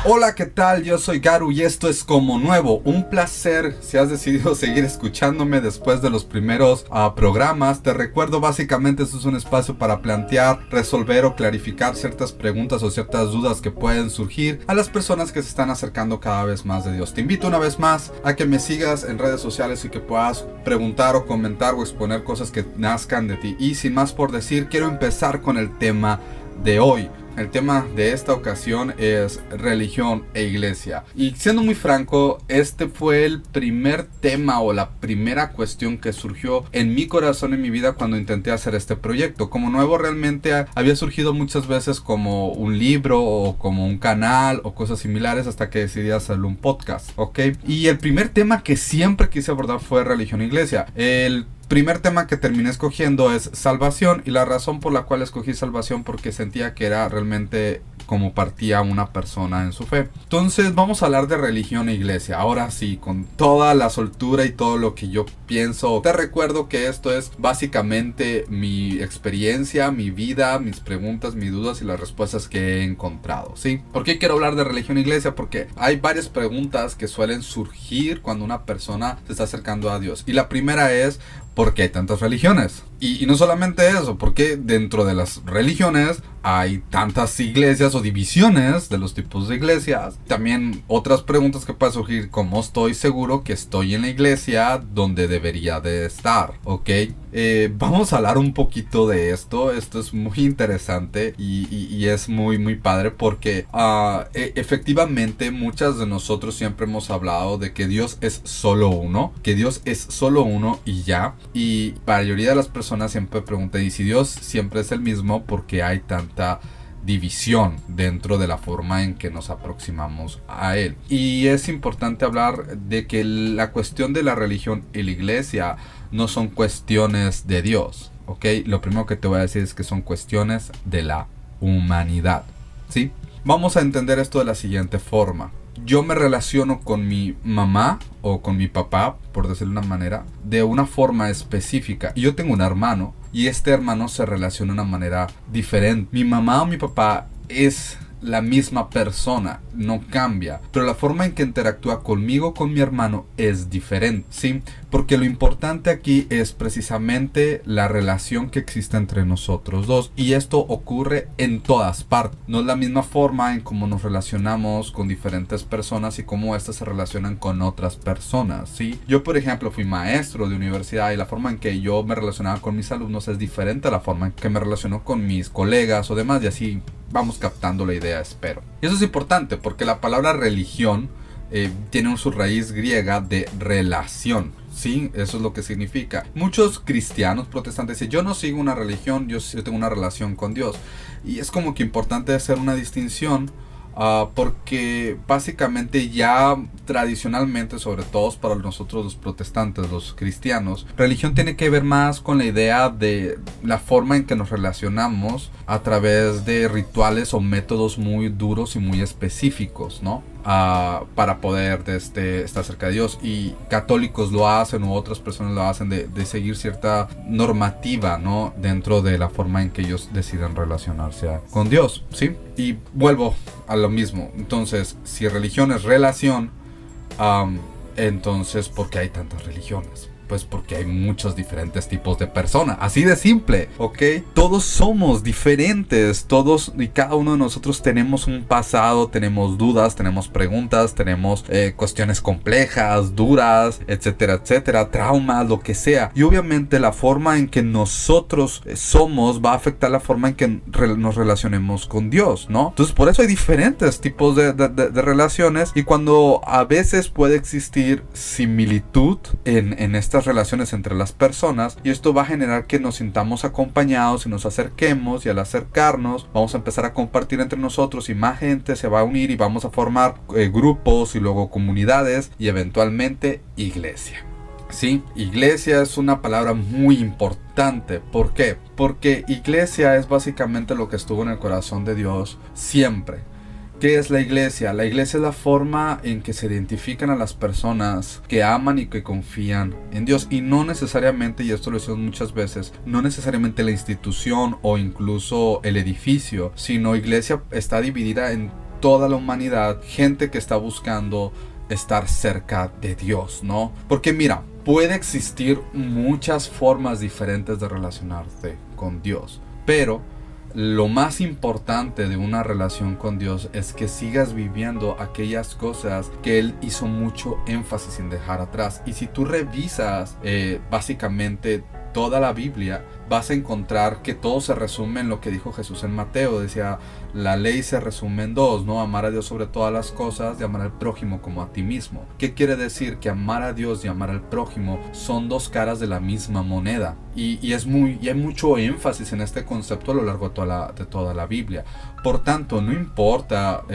Hola, ¿qué tal? Yo soy Garu y esto es Como Nuevo. Un placer si has decidido seguir escuchándome después de los primeros programas. Te recuerdo, básicamente esto es un espacio para plantear, resolver o clarificar ciertas preguntas o ciertas dudas que pueden surgir a las personas que se están acercando cada vez más de Dios. Te invito una vez más a que me sigas en redes sociales y que puedas preguntar o comentar o exponer cosas que nazcan de ti. Y sin más por decir, quiero empezar con el tema de hoy. El tema de esta ocasión es religión e iglesia. Y siendo muy franco, este fue el primer tema o la primera cuestión que surgió en mi corazón, en mi vida, cuando intenté hacer este proyecto. Como Nuevo realmente había surgido muchas veces como un libro o como un canal o cosas similares, hasta que decidí hacerlo un podcast, ¿ok? Y el primer tema que siempre quise abordar fue religión e iglesia. El primer tema que terminé escogiendo es salvación, y la razón por la cual escogí salvación porque sentía que era realmente como partía una persona en su fe. Entonces vamos a hablar de religión e iglesia. Ahora sí, con toda la soltura y todo lo que yo pienso. Te recuerdo que esto es básicamente mi experiencia, mi vida, mis preguntas, mis dudas y las respuestas que he encontrado, ¿sí? ¿Por qué quiero hablar de religión e iglesia? Porque hay varias preguntas que suelen surgir cuando una persona se está acercando a Dios. Y la primera es: ¿por qué hay tantas religiones? Y no solamente eso, porque dentro de las religiones hay tantas iglesias o divisiones de los tipos de iglesias. También otras preguntas que pueden surgir: ¿cómo estoy seguro que estoy en la iglesia donde debería de estar? ¿Ok? Vamos a hablar un poquito de esto. Esto es muy interesante y es muy padre porque efectivamente muchas de nosotros siempre hemos hablado de que Dios es solo uno, y ya. Y la mayoría de las personas siempre preguntan: ¿y si Dios siempre es el mismo, por qué hay tanta división dentro de la forma en que nos aproximamos a Él? Y es importante hablar de que la cuestión de la religión y la iglesia no son cuestiones de Dios, ¿ok? Lo primero que te voy a decir es que son cuestiones de la humanidad, ¿sí? Vamos a entender esto de la siguiente forma. Yo me relaciono con mi mamá o con mi papá, por decirlo de una manera, de una forma específica. Y yo tengo un hermano, y este hermano se relaciona de una manera diferente. Mi mamá o mi papá es la misma persona, no cambia, pero la forma en que interactúa conmigo, con mi hermano, es diferente, ¿sí? Porque lo importante aquí es precisamente la relación que existe entre nosotros dos, y esto ocurre en todas partes. No es la misma forma en cómo nos relacionamos con diferentes personas y cómo éstas se relacionan con otras personas, ¿sí? Yo, por ejemplo, fui maestro de universidad, y la forma en que yo me relacionaba con mis alumnos es diferente a la forma en que me relaciono con mis colegas o demás, y así vamos captando la idea, espero. Y eso es importante porque la palabra religión tiene su raíz griega de relación, ¿sí? Eso es lo que significa. Muchos cristianos protestantes dicen: yo no sigo una religión, yo tengo una relación con Dios. Y es como que importante hacer una distinción, porque básicamente ya tradicionalmente, sobre todo para nosotros los protestantes, los cristianos, religión tiene que ver más con la idea de la forma en que nos relacionamos a través de rituales o métodos muy duros y muy específicos, ¿no? Para poder estar cerca de Dios. Y católicos lo hacen, u otras personas lo hacen, de seguir cierta normativa, ¿no? Dentro de la forma en que ellos deciden relacionarse con Dios, ¿sí? Y vuelvo a lo mismo. Entonces, si religión es relación, entonces, ¿por qué hay tantas religiones? Pues porque hay muchos diferentes tipos de personas, así de simple, ¿ok? Todos somos diferentes, todos y cada uno de nosotros tenemos un pasado, tenemos dudas, tenemos preguntas, tenemos cuestiones complejas, duras, etcétera, etcétera, traumas, lo que sea. Y obviamente la forma en que nosotros somos va a afectar la forma en que nos relacionemos con Dios, ¿no? Entonces, por eso hay diferentes tipos de relaciones, y cuando a veces puede existir similitud en estas relaciones entre las personas, y esto va a generar que nos sintamos acompañados y nos acerquemos, y al acercarnos vamos a empezar a compartir entre nosotros, y más gente se va a unir y vamos a formar grupos y luego comunidades y eventualmente iglesia. Sí, iglesia es una palabra muy importante. ¿Por qué? Porque iglesia es básicamente lo que estuvo en el corazón de Dios siempre. ¿Qué es la iglesia? La iglesia es la forma en que se identifican a las personas que aman y que confían en Dios. Y no necesariamente, y esto lo decimos muchas veces, no necesariamente la institución o incluso el edificio, sino iglesia está dividida en toda la humanidad, gente que está buscando estar cerca de Dios, ¿no? Porque mira, puede existir muchas formas diferentes de relacionarse con Dios, pero lo más importante de una relación con Dios es que sigas viviendo aquellas cosas que Él hizo mucho énfasis en dejar atrás. Y si tú revisas básicamente toda la Biblia, vas a encontrar que todo se resume en lo que dijo Jesús en Mateo. Decía, la ley se resume en dos, ¿no? Amar a Dios sobre todas las cosas y amar al prójimo como a ti mismo. ¿Qué quiere decir? Que amar a Dios y amar al prójimo son dos caras de la misma moneda. Y hay mucho énfasis en este concepto a lo largo de toda la Biblia. Por tanto, no importa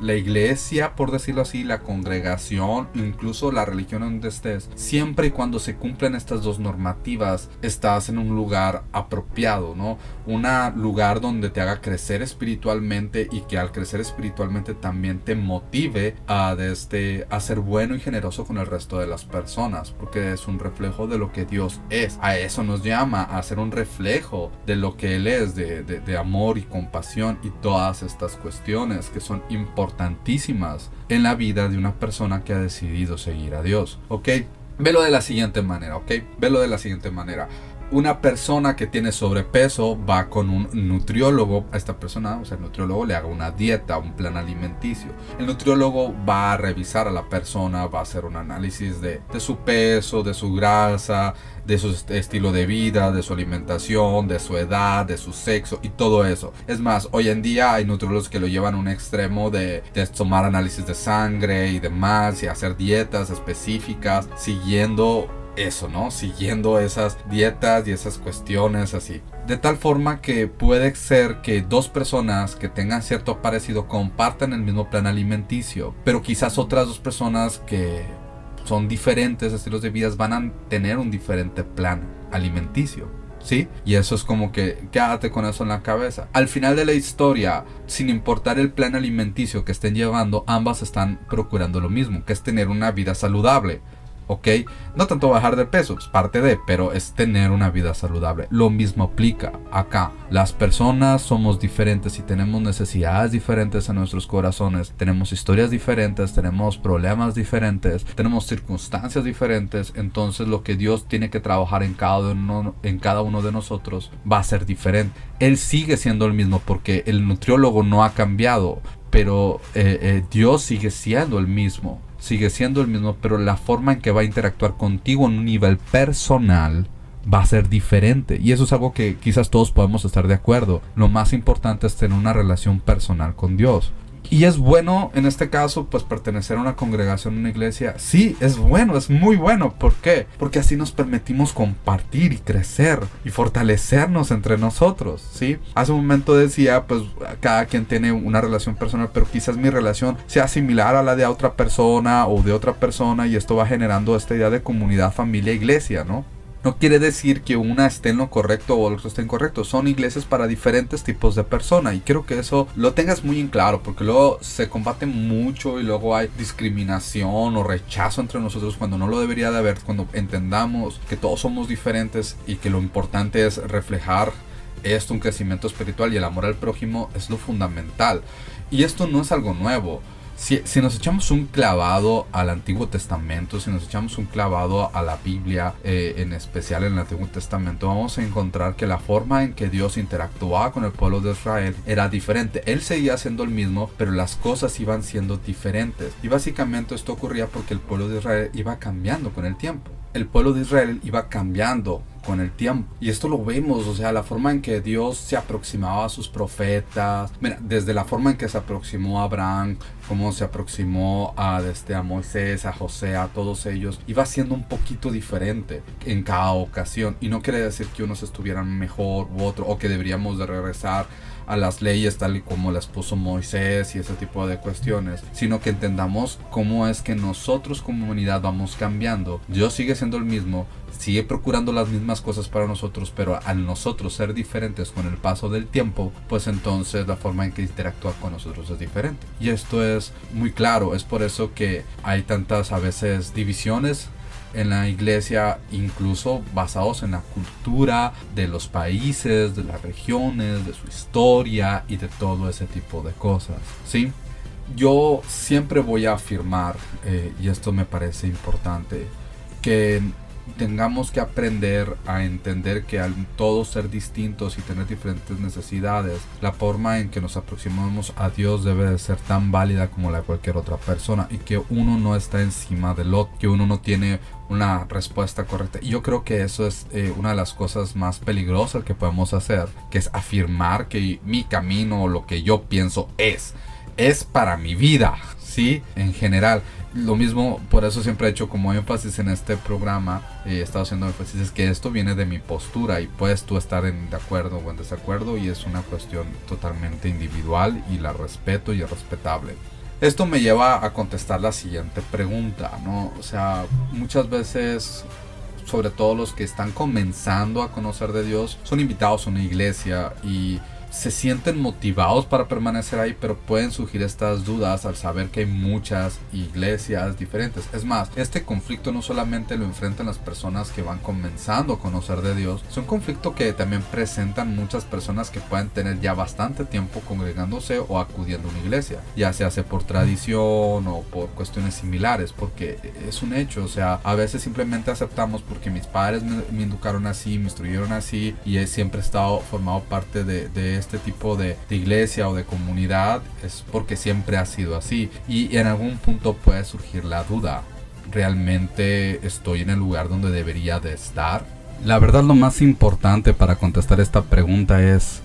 la iglesia, por decirlo así, la congregación, incluso la religión donde estés, siempre y cuando se cumplen estas dos normativas, estás en un lugar apropiado, ¿no? Un lugar donde te haga crecer espiritualmente y que al crecer espiritualmente también te motive a ser bueno y generoso con el resto de las personas, porque es un reflejo de lo que Dios es. A eso nos llama, a ser un reflejo de lo que Él es, de amor y compasión y todas estas cuestiones que son importantísimas en la vida de una persona que ha decidido seguir a Dios, ¿ok? Velo de la siguiente manera, ¿ok? Velo de la siguiente manera. Una persona que tiene sobrepeso va con un nutriólogo. A esta persona, o sea, el nutriólogo le haga una dieta, un plan alimenticio. El nutriólogo va a revisar a la persona, va a hacer un análisis de su peso, de su grasa, de su estilo de vida, de su alimentación, de su edad, de su sexo y todo eso. Es más, hoy en día hay nutriólogos que lo llevan a un extremo de tomar análisis de sangre y demás y hacer dietas específicas siguiendo eso, ¿no? Siguiendo esas dietas y esas cuestiones así. De tal forma que puede ser que dos personas que tengan cierto parecido compartan el mismo plan alimenticio, pero quizás otras dos personas que son diferentes estilos de vida van a tener un diferente plan alimenticio, ¿sí? Y eso es como que quédate con eso en la cabeza. Al final de la historia, sin importar el plan alimenticio que estén llevando, ambas están procurando lo mismo, que es tener una vida saludable. ¿Ok? No tanto bajar de peso, es parte de, pero es tener una vida saludable. Lo mismo aplica acá. Las personas somos diferentes y tenemos necesidades diferentes en nuestros corazones. Tenemos historias diferentes, tenemos problemas diferentes, tenemos circunstancias diferentes. Entonces lo que Dios tiene que trabajar en cada uno de nosotros va a ser diferente. Él sigue siendo el mismo porque el nutriólogo no ha cambiado, pero Dios sigue siendo el mismo. Sigue siendo el mismo, pero la forma en que va a interactuar contigo en un nivel personal va a ser diferente. Y eso es algo que quizás todos podemos estar de acuerdo. Lo más importante es tener una relación personal con Dios. Y es bueno, en este caso, pues pertenecer a una congregación, una iglesia. Sí, es bueno, es muy bueno. ¿Por qué? Porque así nos permitimos compartir y crecer y fortalecernos entre nosotros, ¿sí? Hace un momento decía, pues cada quien tiene una relación personal, pero quizás mi relación sea similar a la de otra persona o de otra persona, y esto va generando esta idea de comunidad, familia, iglesia, ¿no? No quiere decir que una esté en lo correcto o el otro esté incorrecto. Son iglesias para diferentes tipos de personas. Y quiero que eso lo tengas muy en claro. Porque luego se combate mucho y luego hay discriminación o rechazo entre nosotros cuando no lo debería de haber. Cuando entendamos que todos somos diferentes y que lo importante es reflejar esto, un crecimiento espiritual, y el amor al prójimo es lo fundamental. Y esto no es algo nuevo. Si nos echamos un clavado al Antiguo Testamento, si nos echamos un clavado a la Biblia, en especial en el Antiguo Testamento, vamos a encontrar que la forma en que Dios interactuaba con el pueblo de Israel era diferente. Él seguía siendo el mismo, pero las cosas iban siendo diferentes. Y básicamente esto ocurría porque el pueblo de Israel iba cambiando con el tiempo. El pueblo de Israel iba cambiando con el tiempo. Y esto lo vemos, o sea, la forma en que Dios se aproximaba a sus profetas. Mira, desde la forma en que se aproximó a Abraham, cómo se aproximó a Moisés, a José, a todos ellos, iba siendo un poquito diferente en cada ocasión. Y no quiere decir que unos estuvieran mejor u otro, o que deberíamos de regresar a las leyes tal y como las puso Moisés y ese tipo de cuestiones, sino que entendamos cómo es que nosotros como humanidad vamos cambiando. Dios sigue siendo el mismo, sigue procurando las mismas cosas para nosotros, pero al nosotros ser diferentes con el paso del tiempo, pues entonces la forma en que interactúa con nosotros es diferente. Y esto es muy claro. Es por eso que hay tantas a veces divisiones en la iglesia, incluso basados en la cultura de los países, de las regiones, de su historia y de todo ese tipo de cosas, ¿sí? Yo siempre voy a afirmar, y esto me parece importante, que tengamos que aprender a entender que al todos ser distintos y tener diferentes necesidades, la forma en que nos aproximamos a Dios debe de ser tan válida como la de cualquier otra persona, y que uno no está encima del otro, que uno no tiene una respuesta correcta. Y yo creo que eso es una de las cosas más peligrosas que podemos hacer, que es afirmar que mi camino o lo que yo pienso es para mi vida, ¿sí? En general. Lo mismo, por eso siempre he hecho como énfasis en este programa, he estado haciendo énfasis, es que esto viene de mi postura y puedes tú estar de acuerdo o en desacuerdo, y es una cuestión totalmente individual y la respeto y es respetable. Esto me lleva a contestar la siguiente pregunta, ¿no? O sea, muchas veces, sobre todo los que están comenzando a conocer de Dios, son invitados a una iglesia y se sienten motivados para permanecer ahí, pero pueden surgir estas dudas al saber que hay muchas iglesias diferentes. Es más, este conflicto no solamente lo enfrentan las personas que van comenzando a conocer de Dios, es un conflicto que también presentan muchas personas que pueden tener ya bastante tiempo congregándose o acudiendo a una iglesia, ya se hace por tradición o por cuestiones similares, porque es un hecho. O sea, a veces simplemente aceptamos porque mis padres me educaron así, me instruyeron así, y he siempre estado formado parte de este tipo de iglesia o de comunidad, es porque siempre ha sido así, y en algún punto puede surgir la duda: ¿realmente estoy en el lugar donde debería de estar? La verdad, lo más importante para contestar esta pregunta es: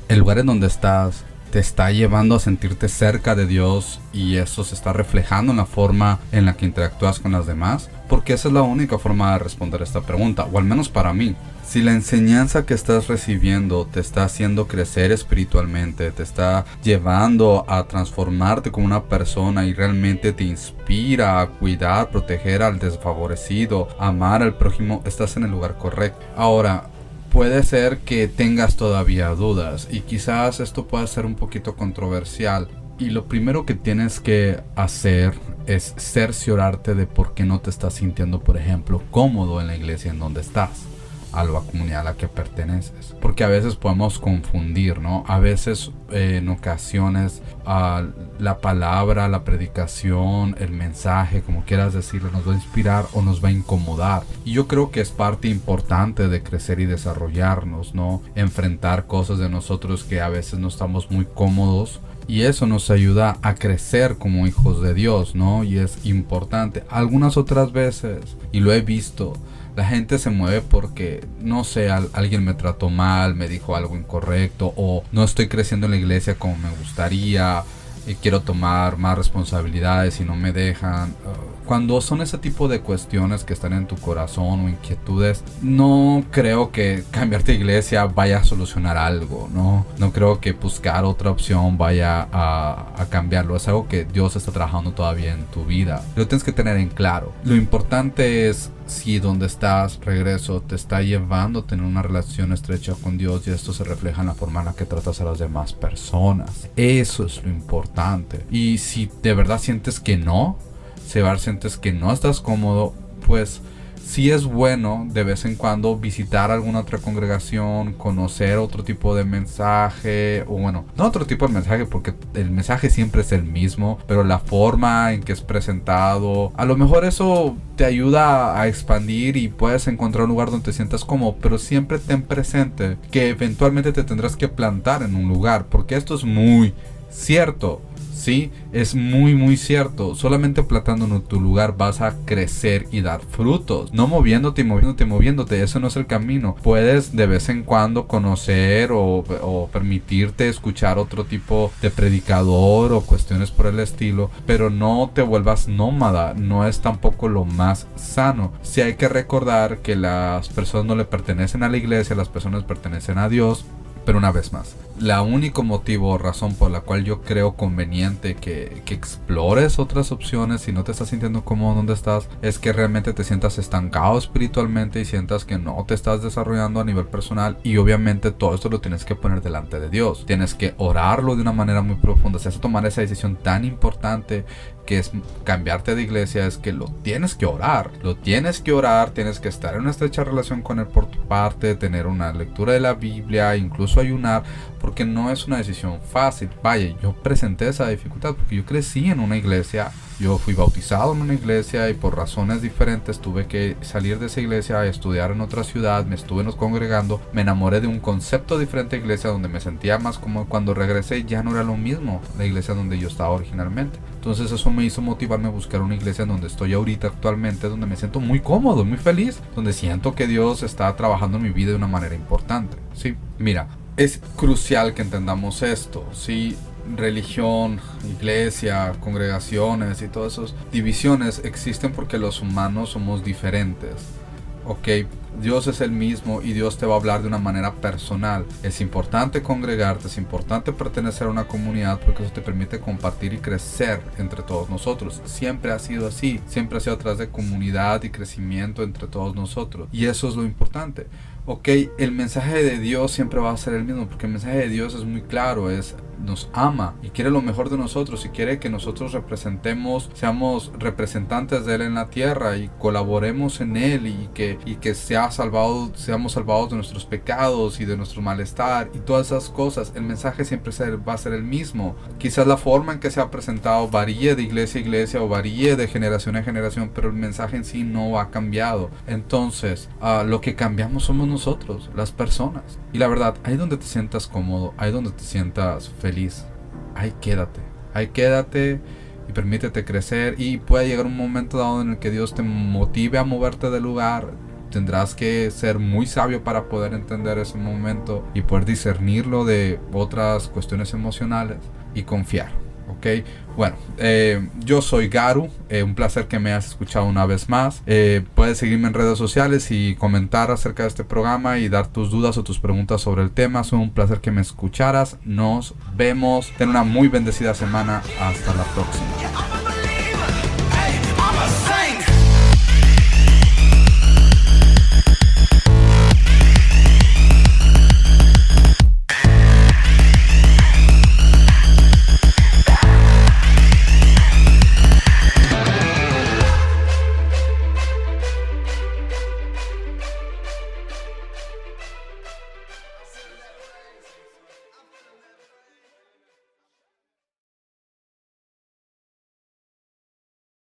¿el lugar en donde estás te está llevando a sentirte cerca de Dios y eso se está reflejando en la forma en la que interactúas con las demás? Porque esa es la única forma de responder esta pregunta, o al menos para mí. Si la enseñanza que estás recibiendo te está haciendo crecer espiritualmente, te está llevando a transformarte como una persona y realmente te inspira a cuidar, proteger al desfavorecido, amar al prójimo, estás en el lugar correcto. Ahora, puede ser que tengas todavía dudas y quizás esto pueda ser un poquito controversial, y lo primero que tienes que hacer es cerciorarte de por qué no te estás sintiendo, por ejemplo, cómodo en la iglesia en donde estás, a la comunidad a la que perteneces, porque a veces podemos confundir, ¿no? A veces en ocasiones la palabra, la predicación, el mensaje, como quieras decirlo, nos va a inspirar o nos va a incomodar, y yo creo que es parte importante de crecer y desarrollarnos, ¿no? Enfrentar cosas de nosotros que a veces no estamos muy cómodos, y eso nos ayuda a crecer como hijos de Dios, ¿no? Y es importante. Algunas otras veces, y lo he visto, la gente se mueve porque, no sé, alguien me trató mal, me dijo algo incorrecto, o no estoy creciendo en la iglesia como me gustaría, y quiero tomar más responsabilidades y no me dejan. Cuando son ese tipo de cuestiones que están en tu corazón o inquietudes, no creo que cambiarte de iglesia vaya a solucionar algo, ¿no? No creo que buscar otra opción vaya a cambiarlo. Es algo que Dios está trabajando todavía en tu vida. Lo tienes que tener en claro. Lo importante es si donde estás, regreso, te está llevando a tener una relación estrecha con Dios, y esto se refleja en la forma en la que tratas a las demás personas. Eso es lo importante. Y si de verdad sientes que no, sientes que no estás cómodo, pues sí es bueno de vez en cuando visitar alguna otra congregación, conocer otro tipo de mensaje, o bueno, no otro tipo de mensaje porque el mensaje siempre es el mismo, pero la forma en que es presentado, a lo mejor eso te ayuda a expandir y puedes encontrar un lugar donde te sientas cómodo, pero siempre ten presente que eventualmente te tendrás que plantar en un lugar, porque esto es muy cierto. Sí, es muy cierto. Solamente plantando en tu lugar vas a crecer y dar frutos. No moviéndote. Eso no es el camino. Puedes de vez en cuando conocer o permitirte escuchar otro tipo de predicador o cuestiones por el estilo, pero no te vuelvas nómada. No es tampoco lo más sano. Sí hay que recordar que las personas no le pertenecen a la iglesia, las personas pertenecen a Dios. Pero una vez más, la único motivo o razón por la cual yo creo conveniente que explores otras opciones si no te estás sintiendo cómodo donde estás, es que realmente te sientas estancado espiritualmente y sientas que no te estás desarrollando a nivel personal, y obviamente todo esto lo tienes que poner delante de Dios. Tienes que orarlo de una manera muy profunda. Si vas a tomar esa decisión tan importante que es cambiarte de iglesia, es que lo tienes que orar, tienes que estar en una estrecha relación con él por tu parte, tener una lectura de la Biblia, incluso ayunar, porque no es una decisión fácil. Vaya, yo presenté esa dificultad porque yo crecí en una iglesia, yo fui bautizado en una iglesia y por razones diferentes tuve que salir de esa iglesia a estudiar en otra ciudad, me estuve congregando, me enamoré de un concepto diferente de iglesia donde me sentía más cómodo. Cuando regresé ya no era lo mismo la iglesia donde yo estaba originalmente. Entonces eso me hizo motivarme a buscar una iglesia en donde estoy ahorita actualmente, donde me siento muy cómodo, muy feliz, donde siento que Dios está trabajando en mi vida de una manera importante. Sí, mira, es crucial que entendamos esto, ¿sí? Religión, iglesia, congregaciones y todas esas divisiones existen porque los humanos somos diferentes. Ok, Dios es el mismo y Dios te va a hablar de una manera personal. Es importante congregarte, es importante pertenecer a una comunidad porque eso te permite compartir y crecer entre todos nosotros. Siempre ha sido así, siempre ha sido a través de comunidad y crecimiento entre todos nosotros. Y eso es lo importante. Ok, el mensaje de Dios siempre va a ser el mismo porque el mensaje de Dios es muy claro, nos ama y quiere lo mejor de nosotros y quiere que nosotros seamos representantes de Él en la tierra y colaboremos en Él y que seamos salvados de nuestros pecados y de nuestro malestar y todas esas cosas. El mensaje siempre va a ser el mismo. Quizás la forma en que se ha presentado varíe de iglesia a iglesia o varíe de generación a generación, pero el mensaje en sí no ha cambiado. Entonces, lo que cambiamos somos nosotros, las personas. Y la verdad, ahí donde te sientas cómodo, ahí donde te sientas feliz, ahí quédate y permítete crecer. Y puede llegar un momento dado en el que Dios te motive a moverte del lugar. Tendrás que ser muy sabio para poder entender ese momento y poder discernirlo de otras cuestiones emocionales y confiar. Ok, bueno, yo soy Garu, un placer que me hayas escuchado una vez más. Puedes seguirme en redes sociales y comentar acerca de este programa y dar tus dudas o tus preguntas sobre el tema. Es un placer que me escucharas. Nos vemos. Ten una muy bendecida semana. Hasta la próxima.